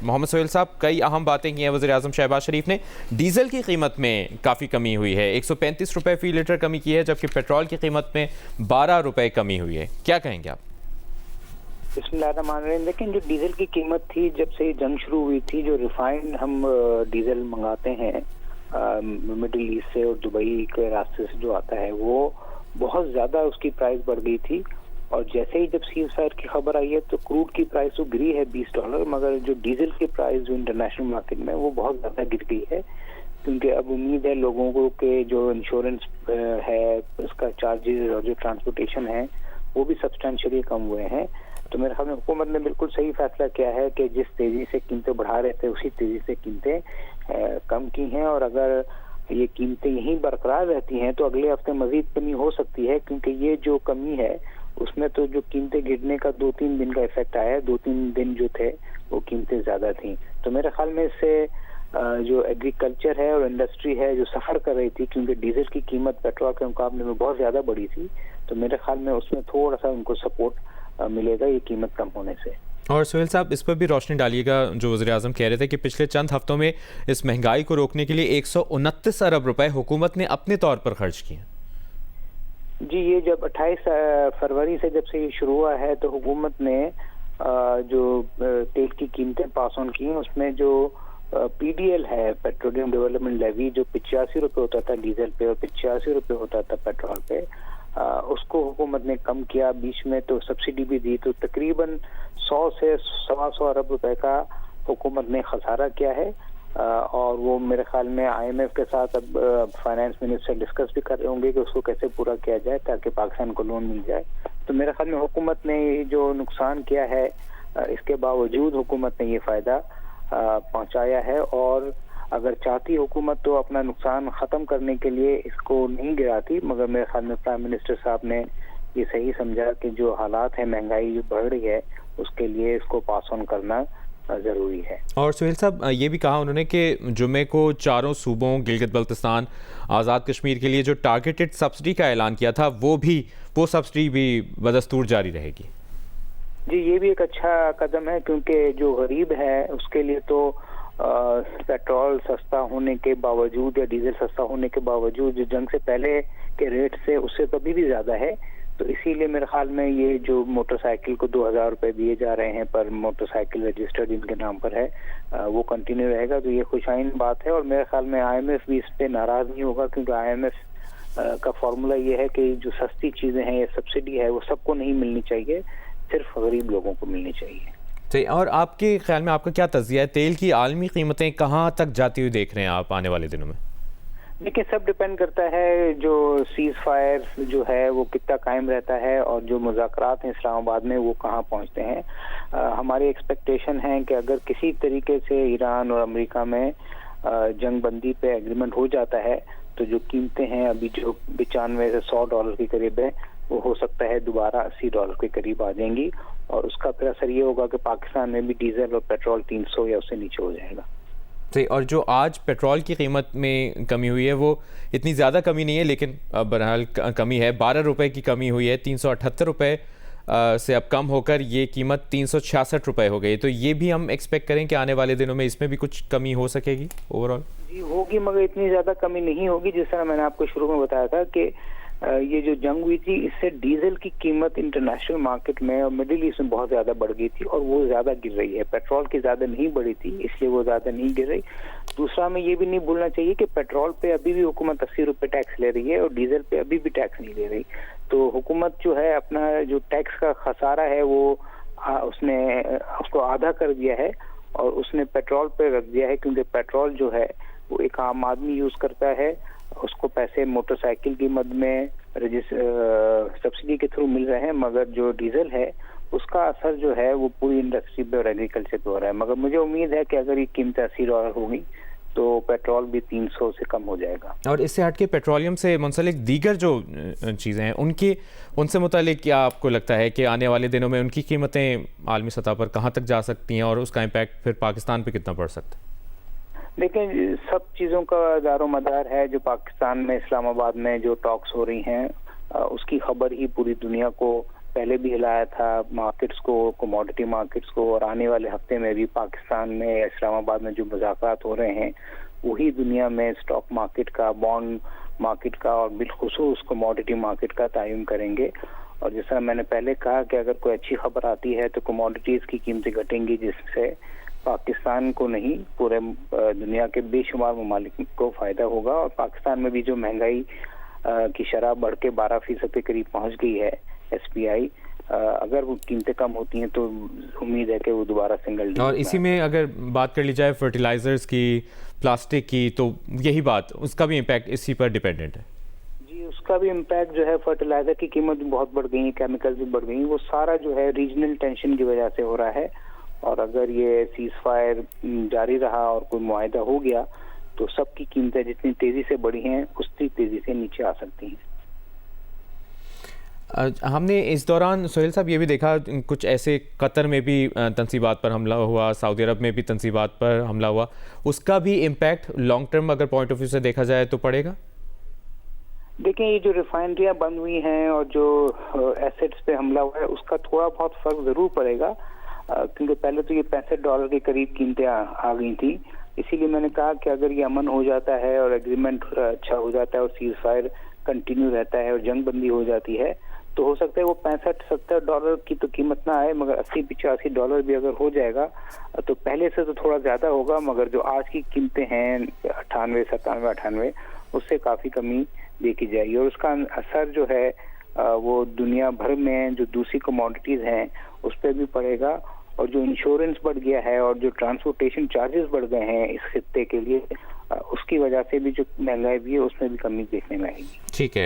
मोहम्मद सोहेल साहब, कई अहम बातें की हैं वज़ीर-ए-आज़म शहबाज शरीफ ने। डीज़ल की कीमत में काफ़ी कमी हुई है, 135 रुपये फ़ी लीटर कमी की है, जबकि पेट्रोल की कीमत में 12 रुपये कमी हुई है। क्या कहेंगे आप? बिस्मिल्लाहिर्रहमानिर्रहीम। लेकिन जो डीजल की कीमत थी, जब से जंग शुरू हुई थी, जो रिफाइंड हम डीजल मंगाते हैं मिडिल ईस्ट से और दुबई के रास्ते से जो आता है, वो बहुत ज़्यादा उसकी प्राइस बढ़ गई थी। और जैसे ही जब सीज फायर की खबर आई है तो क्रूड की प्राइस तो गिरी है $20, मगर जो डीजल की प्राइस जो इंटरनेशनल मार्केट में वो बहुत ज़्यादा गिर गई है, क्योंकि अब उम्मीद है लोगों को के जो इंश्योरेंस है, उसका चार्जेस और जो ट्रांसपोर्टेशन है वो भी सब्सटेंशियली कम हुए हैं। तो मेरे ख्याल में हुकूमत ने बिल्कुल सही फैसला किया है कि जिस तेजी से कीमतें बढ़ा रहे थे उसी तेजी से कीमतें कम की हैं। और अगर ये कीमतें यहीं बरकरार रहती हैं तो अगले हफ्ते मजीद कमी हो सकती है, क्योंकि ये जो कमी है उसमें तो जो कीमतें गिरने का 2-3 दिन का इफेक्ट आया है। 2-3 दिन जो थे वो कीमतें ज्यादा थी। तो मेरे ख्याल में इससे जो एग्रीकल्चर है और इंडस्ट्री है जो सफर कर रही थी, क्योंकि डीजल की कीमत पेट्रोल के मुकाबले में बहुत ज्यादा बढ़ी थी, तो मेरे ख्याल में उसमें थोड़ा सा उनको सपोर्ट मिलेगा ये कीमत कम होने से। और सोहेल साहब, इस पर भी रोशनी डालिएगा, जो वज़ीर-ए-आज़म कह रहे थे कि पिछले चंद हफ्तों में इस महंगाई को रोकने के लिए 129 अरब रुपए हुकूमत ने अपने तौर पर खर्च किए। जी, ये जब 28 फरवरी से जब से ये शुरू हुआ है तो हुकूमत ने जो तेल की कीमतें पास ऑन की, उसमें जो पीडीएल है, पेट्रोलियम डेवलपमेंट लेवी, जो 85 रुपये होता था डीजल पे और 85 रुपये होता था पेट्रोल पे, उसको हुकूमत ने कम किया। बीच में तो सब्सिडी भी दी, तो तकरीबन 100 से 125 अरब रुपए का हुकूमत ने खसारा किया है। और वो मेरे ख्याल में IMF के साथ अब फाइनेंस मिनिस्टर डिस्कस भी कर रहे होंगे कि उसको कैसे पूरा किया जाए ताकि पाकिस्तान को लोन मिल जाए। तो मेरे ख्याल में हुकूमत ने जो नुकसान किया है, इसके बावजूद हुकूमत ने ये फायदा पहुंचाया है। और अगर चाहती हुकूमत तो अपना नुकसान खत्म करने के लिए इसको नहीं गिराती, मगर मेरे ख्याल में प्राइम मिनिस्टर साहब ने ये सही समझा कि जो हालात है, महंगाई जो बढ़ रही है, उसके लिए इसको पास ऑन करना जरूरी है। और सोहेल साहब, ये भी कहा उन्होंने कि जुमे को चारों सूबों गिलगित बल्तिस्तान, आज़ाद कश्मीर के लिए जो टारगेटेड सब्सिडी का ऐलान किया था वो सब्सिडी भी बदस्तूर जारी रहेगी। जी, ये भी एक अच्छा कदम है, क्योंकि जो गरीब है उसके लिए तो पेट्रोल सस्ता होने के बावजूद या डीजल सस्ता होने के बावजूद जो जंग से पहले के रेट से उससे तो अभी भी ज्यादा है। तो इसीलिए मेरे ख्याल में ये जो मोटरसाइकिल को 2000 रुपए दिए जा रहे हैं पर मोटरसाइकिल रजिस्टर्ड इनके नाम पर है, वो कंटिन्यू रहेगा। तो ये खुशाइन बात है। और मेरे ख्याल में IMF भी इस पे नाराज नहीं होगा, क्योंकि IMF का फॉर्मूला ये है कि जो सस्ती चीजें हैं या सब्सिडी है वो सबको नहीं मिलनी चाहिए, सिर्फ गरीब लोगों को मिलनी चाहिए। तो और आपके ख्याल में आपका क्या तज़किया है, तेल की आलमी कीमतें कहाँ तक जाती हुई देख रहे हैं आप आने वाले दिनों में? देखिए, सब डिपेंड करता है जो सीज फायर जो है वो कितना कायम रहता है और जो मुज़ाकरात हैं इस्लामाबाद में वो कहाँ पहुँचते हैं। हमारी एक्सपेक्टेशन है कि अगर किसी तरीके से ईरान और अमेरिका में जंग बंदी पे एग्रीमेंट हो जाता है तो जो कीमतें हैं अभी जो 95 से $100 के करीब है, वो हो सकता है दोबारा $80 के करीब आ जाएंगी। और उसका फिर असर ये होगा कि पाकिस्तान में भी डीजल और पेट्रोल 300 या उससे नीचे हो जाएगा। और जो आज पेट्रोल की कीमत में कमी हुई है वो इतनी ज़्यादा कमी नहीं है, लेकिन बहरहाल कमी है। 12 रुपये की कमी हुई है, 378 रुपये से अब कम होकर ये कीमत 366 रुपये हो गई। तो ये भी हम एक्सपेक्ट करें कि आने वाले दिनों में इसमें भी कुछ कमी हो सकेगी ओवरऑल? जी होगी, मगर इतनी ज़्यादा कमी नहीं होगी। जिस तरह मैंने आपको शुरू में बताया था कि ये जो जंग हुई थी इससे डीजल की कीमत इंटरनेशनल मार्केट में और मिडिल ईस्ट में बहुत ज्यादा बढ़ गई थी और वो ज्यादा गिर रही है। पेट्रोल की ज्यादा नहीं बढ़ी थी, इसलिए वो ज्यादा नहीं गिर रही। दूसरा, में ये भी नहीं भूलना चाहिए कि पेट्रोल पे अभी भी हुकूमत 80 रुपए टैक्स ले रही है और डीजल पे अभी भी टैक्स नहीं ले रही। तो हुकूमत जो है अपना जो टैक्स का खसारा है वो उसने उसको आधा कर दिया है और उसने पेट्रोल पे रख दिया है, क्योंकि पेट्रोल जो है वो एक आम आदमी यूज करता है, उसको पैसे मोटरसाइकिल की मद में सब्सिडी के थ्रू मिल रहे हैं, मगर जो डीजल है उसका असर जो है वो पूरी इंडस्ट्री पे और एग्रीकल्चर पे हो रहा है। मगर मुझे उम्मीद है कि अगर ये कीमत $80 होगी तो पेट्रोल भी 300 से कम हो जाएगा। और इससे हटके पेट्रोलियम से मुंसलिक दीगर जो चीज़ें हैं उनसे मुतालिक क्या आपको लगता है कि आने वाले दिनों में उनकी कीमतें आलमी सतह पर कहाँ तक जा सकती हैं और उसका इम्पैक्ट फिर पाकिस्तान पे कितना पड़ सकता है? देखिए, सब चीज़ों का दारो मदार है जो पाकिस्तान में इस्लामाबाद में जो टॉक्स हो रही हैं उसकी खबर ही पूरी दुनिया को पहले भी हिलाया था मार्केट्स को, कमोडिटी मार्केट्स को, और आने वाले हफ्ते में भी पाकिस्तान में इस्लामाबाद में जो मुज़ाकरात हो रहे हैं वही दुनिया में स्टॉक मार्केट का, बॉन्ड मार्केट का और बिलखुसूस कमोडिटी मार्केट का तायुन करेंगे। और जैसा मैंने पहले कहा कि अगर कोई अच्छी खबर आती है तो कमोडिटीज की कीमतें घटेंगी, जिससे पाकिस्तान को नहीं पूरे दुनिया के बेशुमार ममालिक को फायदा होगा। और पाकिस्तान में भी जो महंगाई की शरह बढ़ के 12% के करीब पहुंच गई है SPI, अगर वो कीमतें कम होती हैं तो उम्मीद है कि वो दोबारा सिंगल डिजिट। और इसी में अगर बात कर ली जाए फर्टिलाइजर्स की, प्लास्टिक की, तो यही बात, उसका भी इम्पैक्ट इसी पर डिपेंडेंट है। जी, उसका भी इम्पैक्ट जो है, फर्टिलाइजर की कीमत भी बहुत बढ़ गई है, केमिकल्स भी बढ़ गई, वो सारा जो है रीजनल टेंशन की वजह से हो रहा है। और अगर ये सीज फायर जारी रहा और कोई मुआहदा हो गया तो सबकी कीमतें जितनी तेजी से बढ़ी हैं उतनी तेजी से नीचे आ सकती हैं। हमने इस दौरान सोहेल साहब ये भी देखा, कुछ ऐसे कतर में भी तनसीबात पर हमला हुआ, सऊदी अरब में भी तनसीबात पर हमला हुआ, उसका भी इम्पैक्ट लॉन्ग टर्म अगर पॉइंट ऑफ व्यू से देखा जाए तो पड़ेगा? देखिए, ये जो रिफाइनरियां बंद हुई हैं और जो एसेट्स पे हमला हुआ है उसका थोड़ा बहुत फर्क जरूर पड़ेगा, क्योंकि पहले तो ये $65 के करीब कीमतें आ गई थी। इसीलिए मैंने कहा कि अगर ये अमन हो जाता है और एग्रीमेंट अच्छा हो जाता है और सीज फायर कंटिन्यू रहता है और जंग बंदी हो जाती है तो हो सकता है वो $65-70 की तो कीमत ना आए, मगर $80-85 भी अगर हो जाएगा तो पहले से तो थोड़ा ज्यादा होगा, मगर जो आज की कीमतें हैं 98, 97, 98 उससे काफी कमी देखी जाएगी। और उसका असर जो है वो दुनिया भर में जो दूसरी कमोडिटीज हैं उस पर भी पड़ेगा, और जो इंश्योरेंस बढ़ गया है और जो ट्रांसपोर्टेशन चार्जेस बढ़ गए हैं इस खित्ते के लिए, उसकी वजह से भी जो महंगाई भी है उसमें भी कमी देखने में आएगी। ठीक है।